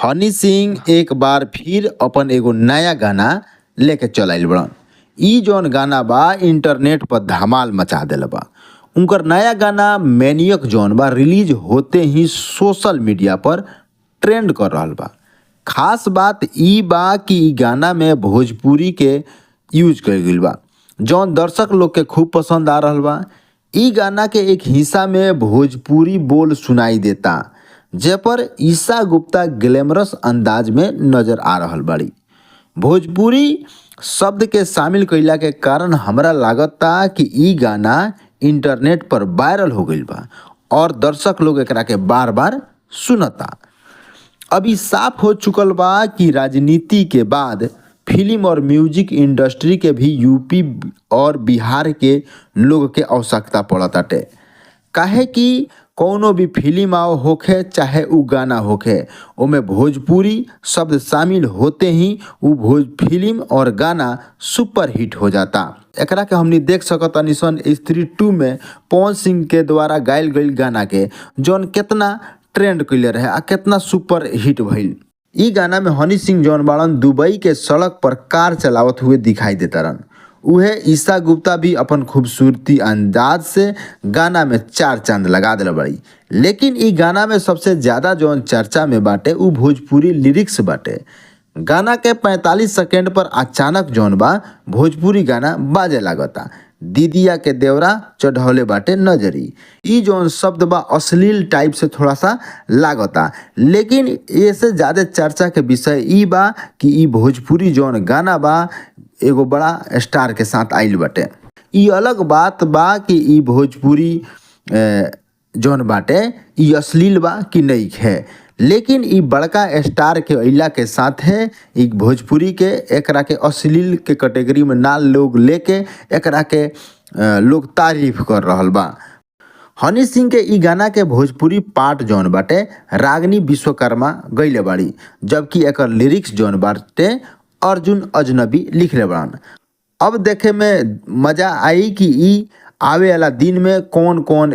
हनी सिंह एक बार फिर अपन एगो नया गाना लेके चल आइल बड़न। ई जौन गाना बा इंटरनेट पर धमाल मचा देले बा। उनकर नया गाना मैनियक जौन बा रिलीज होते ही सोशल मीडिया पर ट्रेंड कर रहल बा। खास बात ई बा कि ई गाना में भोजपुरी के यूज कइल गइल बा जौन दर्शक लोग के खूब पसंद आ रहल बा। ई गाना के एक हिस्सा में भोजपुरी बोल सुनाई देता जे पर ईशा गुप्ता ग्लैमरस अंदाज में नजर आ रहल बाड़ी। भोजपुरी शब्द के शामिल कइला के कारण हमरा लागता कि ई गाना इंटरनेट पर वायरल हो गइल बा और दर्शक लोग एकरा के बार बार सुनता। अभी साफ हो चुकल बा कि राजनीति के बाद फिल्म और म्यूजिक इंडस्ट्री के भी यूपी और बिहार के लोग के आवश्यकता पड़ताटे। काहे कि कौनो भी फिल्म आओ होखे चाहे उ गाना होखे ओमे भोजपुरी शब्द शामिल होते ही उ भोज फिल्म और गाना सुपर हिट हो जाता। एकरा के हमनी देख सकतानी सन स्त्री 2 में पवन सिंह के द्वारा गायल गइल गाना के जौन केतना ट्रेंड कइले रहे आ केतना सुपर हिट भइल। ई गाना में हनी सिंह जौन बाड़न दुबई के सड़क पर कार चलावत हुए दिखाई देता रहन। उहे ईशा गुप्ता भी अपन खूबसूरती अंदाज से गाना में चार चांद लगा दिल बड़ी। लेकिन ई गाना में सबसे ज़्यादा जौन चर्चा में बाटे उ भोजपुरी लिरिक्स बाटे। गाना के 45 सेकेंड पर अचानक जौन बा भोजपुरी गाना बाजे लागता। दीदिया के देवरा चढ़ौले बाटे नजरी। ई जौन शब्द बा अश्लील टाइप से थोड़ा सा लागता। लेकिन ऐसे ज़्यादा चर्चा के विषय ई बा कि ई भोजपुरी जौन गाना बा एगो बड़ा स्टार के साथ आइल बाटे। ई अलग बात बा कि ई भोजपुरी जौन बाटे ई अश्लील बा कि नहीं है। लेकिन ई बड़का स्टार के अइला के साथ है ई भोजपुरी के एकरा के अश्लील के कैटेगरी में ना लोग लेके एकरा के लोग तारीफ कर रहल बा। हनी सिंह के ई गाना के भोजपुरी पार्ट जौन बाटे रागनी विश्वकर्मा गइले बाड़ी, जबकि एकर लिरिक्स जौन बाटे अर्जुन अजनबी लिखले बाड़न। अब देखे में मजा आई कि ई आवे वाला दिन में कौन कौन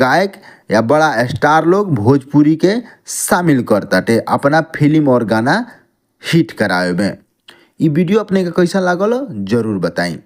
गायक या बड़ा स्टार लोग भोजपुरी के शामिल करताटे अपना फिल्म और गाना हिट करावे में। ई वीडियो अपने के कैसा लागल जरूर बताई।